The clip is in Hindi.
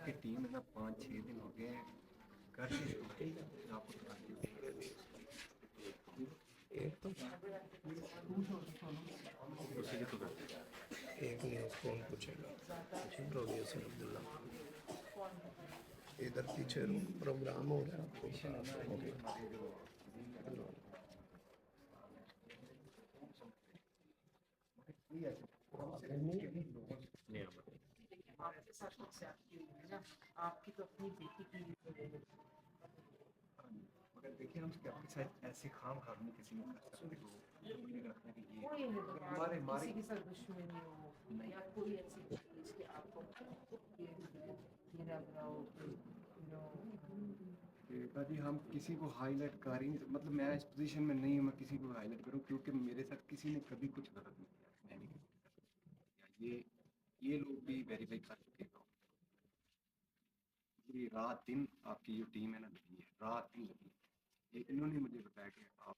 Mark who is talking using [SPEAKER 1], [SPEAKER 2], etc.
[SPEAKER 1] आपकी टीम है ना 5-6 दिन हो गए घर से आपको
[SPEAKER 2] एक तो
[SPEAKER 1] उसी के तो करते हैं।
[SPEAKER 2] एक नहीं उसको कौन पूछेगा। प्रोड्यूसर अब्दुल्ला इधर पीछे प्रोग्राम हो रहा है आपको
[SPEAKER 1] मिशन है ना ये हमारे जो नहीं
[SPEAKER 3] आपके साथ कौन से आपकी हुई है ना, आपकी तो अपनी बेटी की
[SPEAKER 1] मगर देखिए हम आपके साथ ऐसे खाम खा नहीं किसी ने कर सकते हो रखने के लिए
[SPEAKER 3] कोई नहीं
[SPEAKER 1] मगर
[SPEAKER 3] बात,
[SPEAKER 1] हमारे
[SPEAKER 3] किसी
[SPEAKER 1] हमारे
[SPEAKER 3] के साथ दुश्मनी हो या कोई ऐसी चीज कि आपको ये ना बनाओ कि
[SPEAKER 1] दादी हम किसी को हाईलाइट कर ही नहीं मतलब मैं इस पोजीशन में नहीं हूँ मैं किसी को हाईलाइट करूँ क्योंकि मेरे साथ किसी ने कभी कुछ गलत नहीं किया मैंने किसी के साथ कुछ नहीं किया ये लोग भी वेरीफाई कर चुके हैं ये रात दिन आपकी जो टीम है ना लगी है रात दिन लगी है ये इन्होंने मुझे बताया कि आप